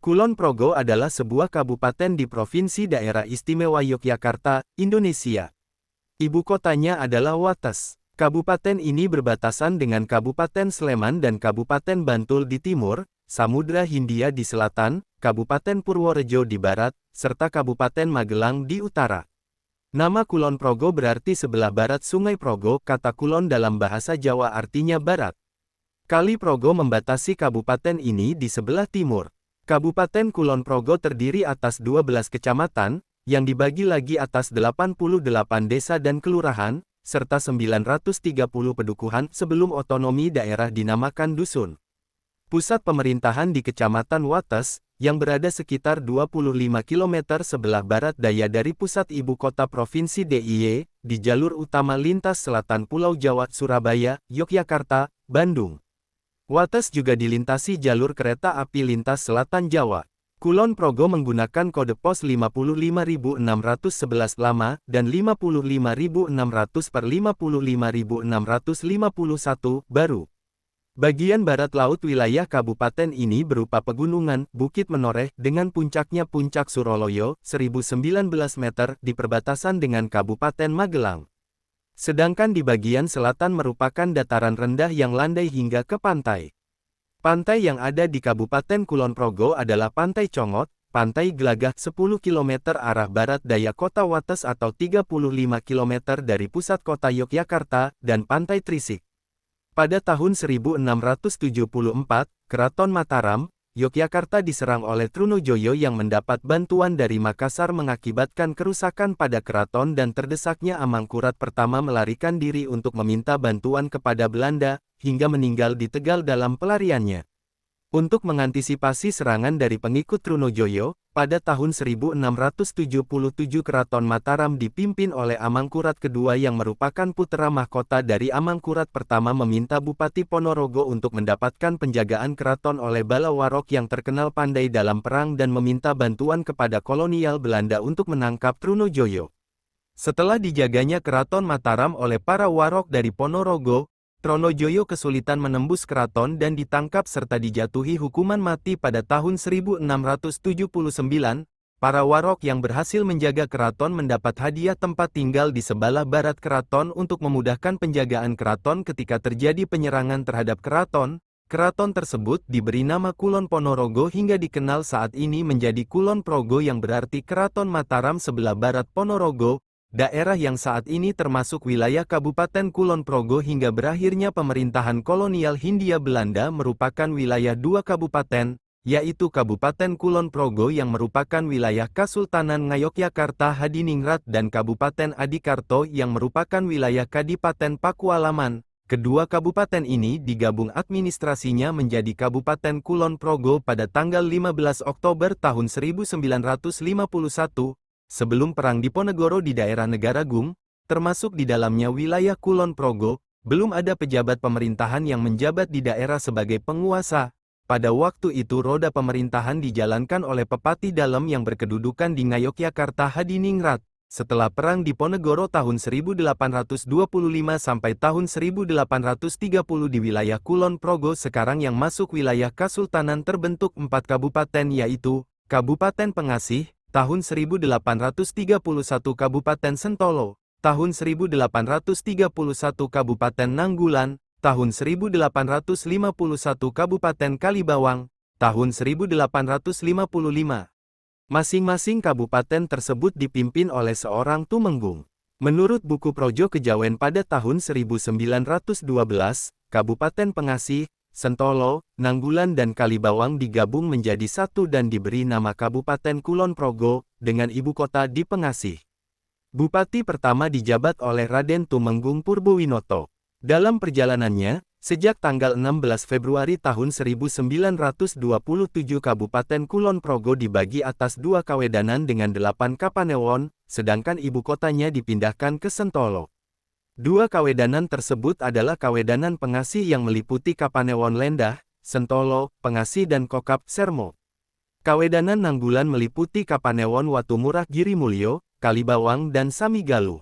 Kulon Progo adalah sebuah kabupaten di Provinsi Daerah Istimewa Yogyakarta, Indonesia. Ibu kotanya adalah Wates. Kabupaten ini berbatasan dengan Kabupaten Sleman dan Kabupaten Bantul di timur, Samudra Hindia di selatan, Kabupaten Purworejo di barat, serta Kabupaten Magelang di utara. Nama Kulon Progo berarti sebelah barat Sungai Progo. Kata kulon dalam bahasa Jawa artinya barat. Kali Progo membatasi kabupaten ini di sebelah timur. Kabupaten Kulon Progo terdiri atas 12 kecamatan, yang dibagi lagi atas 88 desa dan kelurahan, serta 930 pedukuhan sebelum otonomi daerah dinamakan dusun. Pusat pemerintahan di Kecamatan Wates, yang berada sekitar 25 km sebelah barat daya dari pusat ibu kota Provinsi DIY, di jalur utama lintas selatan Pulau Jawa, Surabaya, Yogyakarta, Bandung. Wates juga dilintasi jalur kereta api lintas selatan Jawa. Kulon Progo menggunakan kode pos 55.611 lama dan 55.600 per 55.651 baru. Bagian barat laut wilayah kabupaten ini berupa pegunungan, Bukit Menoreh, dengan puncaknya Puncak Suroloyo, 1019 meter, di perbatasan dengan Kabupaten Magelang. Sedangkan di bagian selatan merupakan dataran rendah yang landai hingga ke pantai. Pantai yang ada di Kabupaten Kulon Progo adalah Pantai Congot, Pantai Glagah 10 km arah barat daya kota Wates atau 35 km dari pusat kota Yogyakarta, dan Pantai Trisik. Pada tahun 1674, Keraton Mataram, Yogyakarta diserang oleh Trunojoyo yang mendapat bantuan dari Makassar mengakibatkan kerusakan pada keraton dan terdesaknya Amangkurat pertama melarikan diri untuk meminta bantuan kepada Belanda, hingga meninggal di Tegal dalam pelariannya. Untuk mengantisipasi serangan dari pengikut Trunojoyo, pada tahun 1677 Keraton Mataram dipimpin oleh Amangkurat II yang merupakan putra mahkota dari Amangkurat pertama meminta Bupati Ponorogo untuk mendapatkan penjagaan keraton oleh Bala Warok yang terkenal pandai dalam perang dan meminta bantuan kepada kolonial Belanda untuk menangkap Trunojoyo. Setelah dijaganya Keraton Mataram oleh para Warok dari Ponorogo, Trunojoyo kesulitan menembus keraton dan ditangkap serta dijatuhi hukuman mati pada tahun 1679. Para Warok yang berhasil menjaga keraton mendapat hadiah tempat tinggal di sebelah barat keraton untuk memudahkan penjagaan keraton ketika terjadi penyerangan terhadap keraton. Keraton tersebut diberi nama Kulon Ponorogo hingga dikenal saat ini menjadi Kulon Progo yang berarti Keraton Mataram sebelah barat Ponorogo. Daerah yang saat ini termasuk wilayah Kabupaten Kulon Progo hingga berakhirnya pemerintahan kolonial Hindia Belanda merupakan wilayah dua kabupaten, yaitu Kabupaten Kulon Progo yang merupakan wilayah Kasultanan Ngayogyakarta Hadiningrat dan Kabupaten Adikarto yang merupakan wilayah Kadipaten Pakualaman. Kedua kabupaten ini digabung administrasinya menjadi Kabupaten Kulon Progo pada tanggal 15 Oktober tahun 1951. Sebelum Perang Diponegoro di daerah Negaragung, termasuk di dalamnya wilayah Kulon Progo, belum ada pejabat pemerintahan yang menjabat di daerah sebagai penguasa. Pada waktu itu roda pemerintahan dijalankan oleh Pepati Dalem yang berkedudukan di Ngayogyakarta Hadiningrat. Setelah Perang Diponegoro tahun 1825 sampai tahun 1830 di wilayah Kulon Progo sekarang yang masuk wilayah Kasultanan terbentuk 4 kabupaten yaitu, Kabupaten Pengasih, tahun 1831 Kabupaten Sentolo, tahun 1831 Kabupaten Nanggulan, tahun 1851 Kabupaten Kalibawang, tahun 1855. Masing-masing kabupaten tersebut dipimpin oleh seorang tumenggung. Menurut buku Projo Kejawen pada tahun 1912, Kabupaten Pengasih, Sentolo, Nanggulan dan Kalibawang digabung menjadi satu dan diberi nama Kabupaten Kulon Progo, dengan ibu kota di Pengasih. Bupati pertama dijabat oleh Raden Tumenggung Purwowinoto. Dalam perjalanannya, sejak tanggal 16 Februari tahun 1927 Kabupaten Kulon Progo dibagi atas 2 kawedanan dengan 8 kapanewon, sedangkan ibu kotanya dipindahkan ke Sentolo. 2 kawedanan tersebut adalah Kawedanan Pengasih yang meliputi Kapanewon Lendah, Sentolo, Pengasih dan Kokap Sermo. Kawedanan Nanggulan meliputi Kapanewon Watumurah Girimulyo, Kalibawang dan Samigaluh.